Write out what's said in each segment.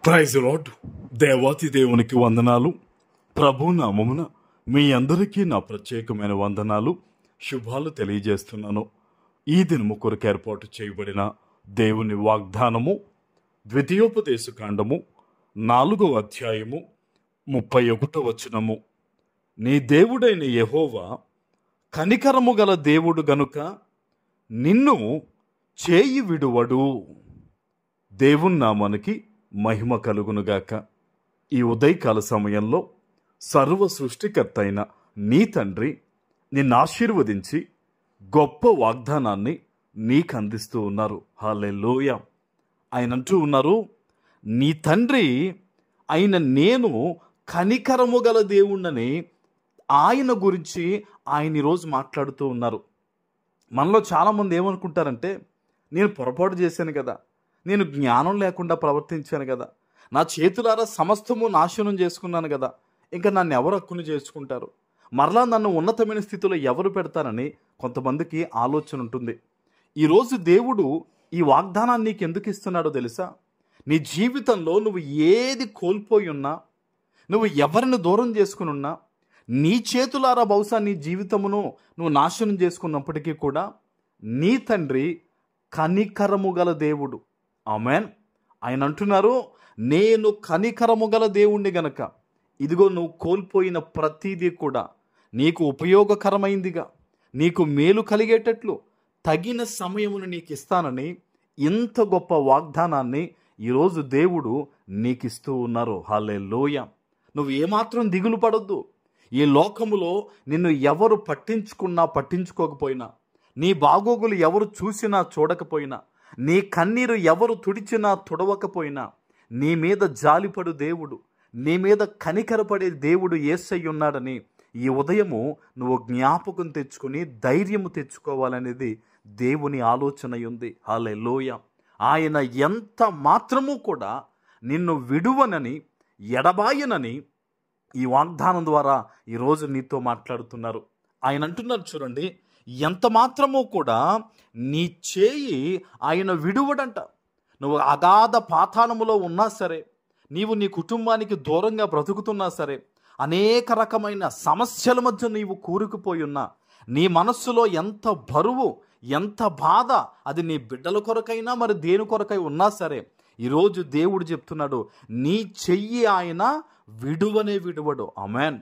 Praise lord. దేవాతి దేవునికి వందనాలు. ప్రభు నామమున మీ అందరికీ నా ప్రత్యేకమైన వందనాలు, శుభాలు తెలియజేస్తున్నాను. ఈ దినము కొరకు ఏర్పాటు చేయబడిన దేవుని వాగ్దానము ద్వితీయోపదేశకాండము 4వ అధ్యాయము 31వ వచనము. నీ దేవుడైన యెహోవా కనికరము గల దేవుడు గనుక నిన్ను చేయి విడువడు. దేవుని నామానికి మహిమ కలుగునుగాక. ఈ ఉదయకాల సమయంలో సర్వ సృష్టికర్త అయిన నీ తండ్రి నిన్ను ఆశీర్వదించి గొప్ప వాగ్దానాన్ని నీకు అందిస్తూ ఉన్నారు. హల్లెలూయా. ఆయన అంటూ ఉన్నారు, నీ తండ్రి అయిన నేను కనికరము గల దేవుణ్ణని ఆయన గురించి ఆయన ఈరోజు మాట్లాడుతూ ఉన్నారు. మనలో చాలామంది ఏమనుకుంటారంటే, నేను పొరపాటు చేశాను కదా, నేను జ్ఞానం లేకుండా ప్రవర్తించాను కదా, నా చేతులారా సమస్తము నాశనం చేసుకున్నాను కదా, ఇంకా నన్ను ఎవరు హక్కును చేసుకుంటారు, మరలా నన్ను ఉన్నతమైన స్థితిలో ఎవరు పెడతారని కొంతమందికి ఆలోచన ఉంటుంది. ఈరోజు దేవుడు ఈ వాగ్దానాన్ని నీకు ఎందుకు ఇస్తున్నాడో తెలుసా? నీ జీవితంలో నువ్వు ఏది కోల్పోయి ఉన్నా, నువ్వు ఎవరిని దూరం చేసుకుని ఉన్నా, నీ చేతులారా బహుశా నీ జీవితమును నువ్వు నాశనం చేసుకున్నప్పటికీ కూడా నీ తండ్రి కనికరము గల దేవుడు. ఆమేన్. ఆయన అంటున్నారు, నేను కనికరము గల దేవుణ్ణి గనక ఇదిగో నువ్వు కోల్పోయిన ప్రతిదీ కూడా నీకు ఉపయోగకరమైందిగా, నీకు మేలు కలిగేటట్లు తగిన సమయమును నీకు ఇస్తానని ఇంత గొప్ప వాగ్దానాన్ని ఈరోజు దేవుడు నీకు ఇస్తూ ఉన్నారు. హల్లెలూయా. నువ్వు ఏమాత్రం దిగులు పడొద్దు. ఈ లోకములో నిన్ను ఎవరు పట్టించుకున్నా పట్టించుకోకపోయినా, నీ బాగోగులు ఎవరు చూసినా చూడకపోయినా, నీ కన్నీరు ఎవరు తుడిచినా తుడవకపోయినా, నీ మీద జాలిపడు దేవుడు, నీ మీద కనికరపడే దేవుడు యేసయ్య ఉన్నాడని ఈ ఉదయము నువ్వు జ్ఞాపకం తెచ్చుకుని ధైర్యము తెచ్చుకోవాలనేది దేవుని ఆలోచన ఉంది. హల్లెలూయా. ఆయన ఎంత మాత్రము కూడా నిన్ను విడువనని ఎడబాయనని ఈ వాగ్దానం ద్వారా ఈరోజు నీతో మాట్లాడుతున్నారు. ఆయన అంటున్నారు చూడండి, ఎంత మాత్రమో కూడా నీ చేయి ఆయన విడువడంట. నువ్వు అగాధ పాతాళములో ఉన్నా సరే, నీవు నీ కుటుంబానికి దూరంగా బ్రతుకుతున్నా సరే, అనేక రకమైన సమస్యల మధ్య నీవు కూరుకుపోయి ఉన్నా, నీ మనస్సులో ఎంత బరువు, ఎంత బాధ, అది నీ బిడ్డల కొరకైనా మరి దేని కొరకై ఉన్నా సరే, ఈరోజు దేవుడు చెప్తున్నాడు, నీ చెయ్యి ఆయన విడువనే విడువడు. ఆమేన్.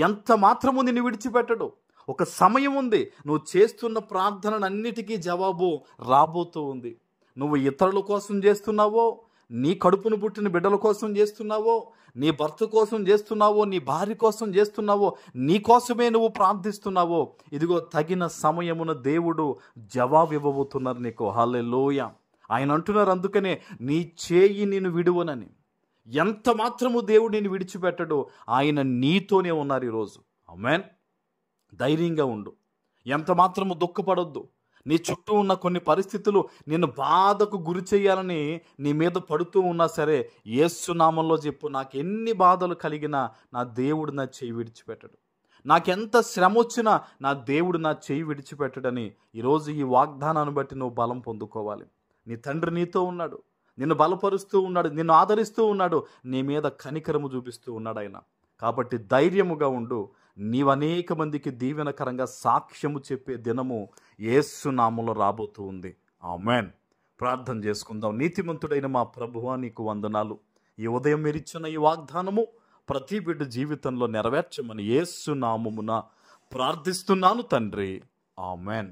ఎంత మాత్రము నిన్ను విడిచిపెట్టడు. ఒక సమయం ఉంది, నువ్వు చేస్తున్న ప్రార్థనలన్నిటికీ జవాబు రాబోతూ ఉంది. నువ్వు ఇతరుల కోసం చేస్తున్నావో, నీ కడుపును పుట్టిన బిడ్డల కోసం చేస్తున్నావో, నీ భర్త కోసం చేస్తున్నావో, నీ భార్య కోసం చేస్తున్నావో, నీ కోసమే నువ్వు ప్రార్థిస్తున్నావో, ఇదిగో తగిన సమయమున దేవుడు జవాబు ఇవ్వబోతున్నారు నీకు. హల్లెలూయా. ఆయన అంటున్నారు, అందుకనే నీ చేయి నేను విడువనని. ఎంత మాత్రము దేవుడు నేను విడిచిపెట్టడు. ఆయన నీతోనే ఉన్నారు ఈరోజు. ఆమేన్. ధైర్యంగా ఉండు. ఎంత మాత్రము దుఃఖపడొద్దు. నీ చుట్టూ ఉన్న కొన్ని పరిస్థితులు నిన్ను బాధకు గురి చేయాలని నీ మీద పడుతూ ఉన్నా సరే, యేసు నామంలో చెప్పు, నాకు ఎన్ని బాధలు కలిగినా నా దేవుడు నా చేయి విడిచిపెట్టడు. నాకెంత శ్రమ వచ్చినా నా దేవుడు నా చేయి విడిచిపెట్టడని ఈరోజు ఈ వాగ్దానాన్ని బట్టి నువ్వు బలం పొందుకోవాలి. నీ తండ్రి నీతో ఉన్నాడు, నిన్ను బలపరుస్తూ ఉన్నాడు, నిన్ను ఆదరిస్తూ ఉన్నాడు, నీ మీద కనికరము చూపిస్తూ ఉన్నాడు ఆయన. కాబట్టి ధైర్యముగా ఉండు. నీవు అనేక మందికి దీవెనకరంగా సాక్ష్యము చెప్పే దినము యేసు నామములో రాబోతూ ఉంది. ఆమేన్. ప్రార్థన చేసుకుందాం. నీతిమంతుడైన మా ప్రభువా, నీకు వందనాలు. ఈ ఉదయం మీరు ఇచ్చిన ఈ వాగ్దానము ప్రతి బిడ్డ జీవితంలో నెరవేర్చమని యేసు నామమున ప్రార్థిస్తున్నాను తండ్రి. ఆమేన్.